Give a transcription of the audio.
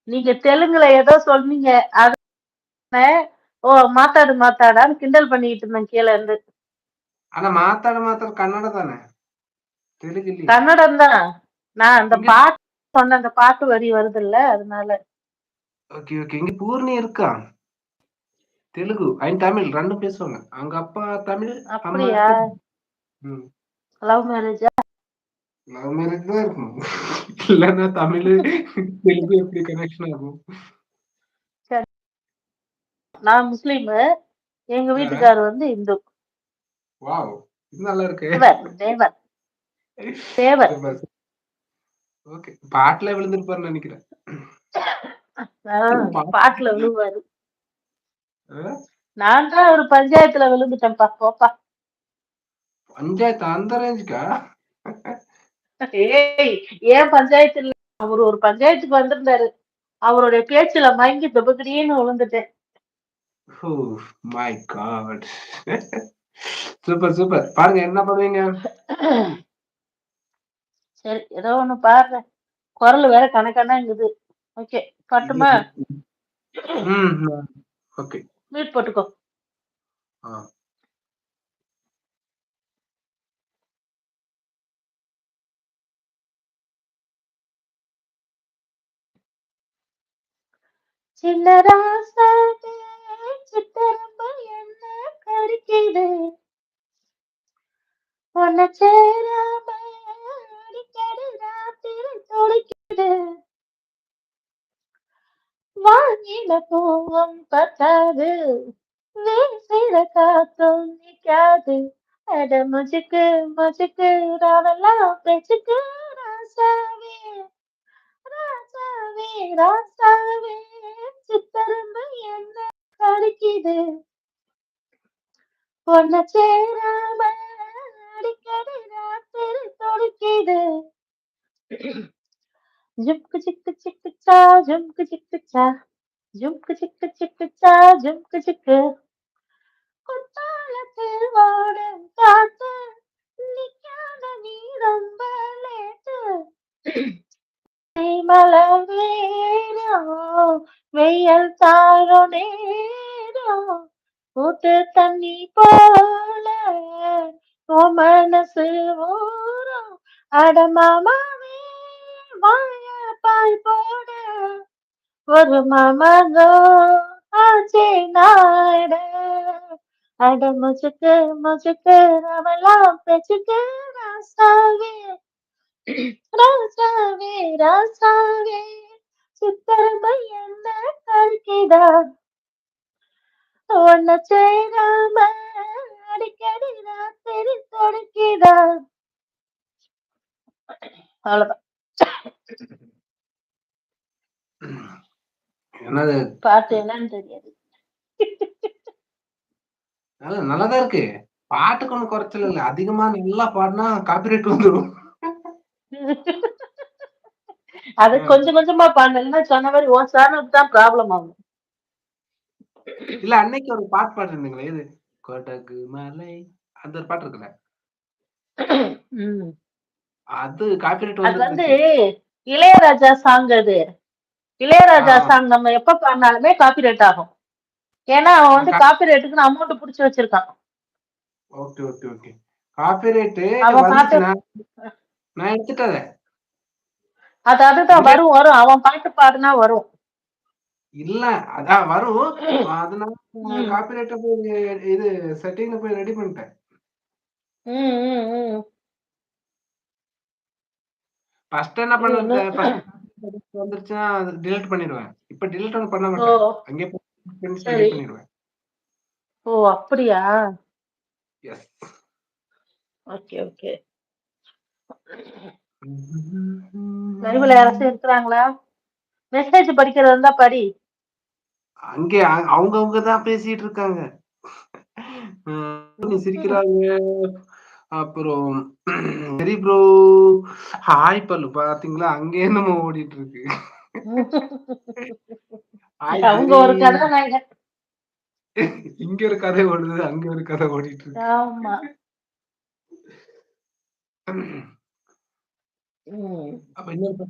நீங்க தெலுங்குல ஏதோ சொன்னீங்க. அத ஓ மாத்தாடான்னு கிண்டல் பண்ணிட்டு இருந்தேன் கீழ இருந்து. ஆனா மாத்தாட கன்னட தானே? தெலுங்கு இல்லையே. கன்னடம் தான். நான் அந்த இங்க பாட்டு சொன்ன அந்த பாட்டு வரி வருதுல்ல அதனால. Okay, okay. இங்க பூர்ணி இருக்கா. தெலுங்கு அண்ட் தமிழ் 2ம் பேசுவாங்க. அவங்க அப்பா தமிழ், அம்மா அப்படியா? ம். லவ் மேரேஜா? லவ் மேரேஜ் தான் இருக்கணும். இல்லன்னா தமிழு, தெலுங்கு எப்படி கனெக்ஷன் ஆகும்? சரி. நான் முஸ்லீமு. எங்க ஆ. வீட்டுக்காரர் வந்து இந்து. வாவ்! இது நல்லா இருக்கே. தேவர், தேவர், தேவர். சூப்பர். ஓகே. பாட்டுல விழுந்திருப்பாருன்னு நெனைக்கிறேன். பாட்டு பாட்டுல விழுவாரு. ஆ? நான் தான் ஒரு பஞ்சாயத்துல விழுந்துட்டேன்ப்பா போப்பா. பஞ்சாயத்து அந்த ரேஞ்சுக்கா? ஏய் ஏன் பஞ்சாயத்து இல்ல, அவர் ஒரு பஞ்சாயத்துக்கு வந்திருந்தாரு. அவருடைய பேச்சுல மயங்கி தொபுக்கிடின்னு விழுந்துட்டேன். Oh my God! Super, super. பாருங்க என்ன பண்ணுவீங்க? சரி ஏதோ ஒண்ணு பாடுறேன். குரல் வேற கணக்கணங்குது. ஓகே பாட்டுமா? ம். ஓகே. மியூட் போட்டுக்கோ. ஆ. சின்ன ராசாவே சித்தரம்பு என்ன கடிக்குது, உன்னை சேராம அடிக்கடி ராத்திரி துடிக்குது, வாங்கின பூவும் பத்தாது வீசிற காத்தும் நிக்காது, அட முஜுக்கு முஜுக்கு ராவெல்லாம் பேச்சுக்கு ராசாவே ராசாவே ராசாவே சித்தரம்பு என்ன கடிக்குது, உன்னை சேராம அடிக்கடி ராத்திரி துடிக்குது, ஜும்கு சிக்கு சிக்கு சா ஜும்கு சிக்கு சா ஜும்கு சிக்கு சிக்கு சா ஜும்கு சிக்கு, குத்தாலத்தில் ஓடும் காத்து நிக்காத நீ ரொம்ப லேட்டு, மலர் நேரம் வெயில் தாழோ நேரம் ஊத்து தண்ணி போல உன் மனசு ஊறும், அடமாமாவே வாய பாய் போட ஒரு மாமனோ ஆச்சே நாட, அட முச்சுக்கு முச்சுக்கு ரவலாம் பேச்சுக்கு ராசாவே ராசாவே ராசாவே சித்தரமை என்ன கழிக்குதா, உன்னை சேராம அடிக்கடி ராத்திரி துடிக்குதா. அவ்வளவுதான். என்னது? பாட்டு என்னன்னு தெரியாது. நல்லாதான் இருக்கு. பாட்டுக்கு ஒண்ணும் குறைச்சல் இல்ல. அதிகமா நல்லா பாடுனா காப்பிரைட் வந்துரும். அது ஆ. கொஞ்சம் கொஞ்சமா பாடணும்னா சொன்ன மாதிரி உன் சேனலுக்கு தான் ப்ராப்ளம் ஆகும். இல்ல அன்னைக்கு ஒரு பாட்டு பாடிருந்தீங்களே இது கொடகு மலை அந்த ஒரு பாட்டு இருக்குல்ல ம். அது காப்பிரைட் அது வந்து வந்துருந்துச்சு. இளையராஜா சாங் அது. இளையராஜா ஆ, சாங் நம்ம எப்ப பாடினாலுமே காப்பிரைட் ஆகும். ஏன்னா அவன் வந்து காப்பிரைட்டுக்குன்னு அமௌண்ட் புடிச்சு வச்சிருக்கான். Okay, okay, okay. காப்பிரைட் அவன் பாட்டு வந்துச்சுன்னா நான் எடுத்துட்டேன் அத. அதுதான் டிலேட் வரும் வரும். அவன் பாட்டு பாடுனா வரும். இல்ல அதான் வரும். அதனால ம். காப்பிரைட் போய் இது செட்டிங்ல போய் ரெடி பண்ணிட்டேன். ம், ம், ம். ஃபர்ஸ்ட் என்ன இது பண்ணது இன்னும் ஃபர்ஸ்ட் வந்துருச்சுன்னா டிலீட் பண்ணிடுவேன். இப்ப டிலீட் ஒன்னும் பண்ண ஓ மாட்டேன். அங்கே போய் சரி. டெலீட் பண்ணிடுவேன். ஓ அப்படியா? எஸ். Okay okay. லைவ்ல யாராச்சும் இருக்கிறாங்களா? மெசேஜ் படிக்கிறது இருந்தா படி. அங்கே அவங்கவங்க தான் பேசிட்டு இருக்காங்க. நீ சிரிக்கிறாங்க. அப்புறம் சரி ப்ரோ ஹாய் பல்லு பாத்தீங்களா அங்கே நம்ம ஓடிட்டு இருக்கு. ஹாய் அவங்க ஜெரி. ஒரு கதாநாயகன். இங்க ஒரு கதை ஓடுது அங்க ஒரு கதை ஓடிட்டு இருக்கு. ஆமா. ம். அப்ப இன்னொரு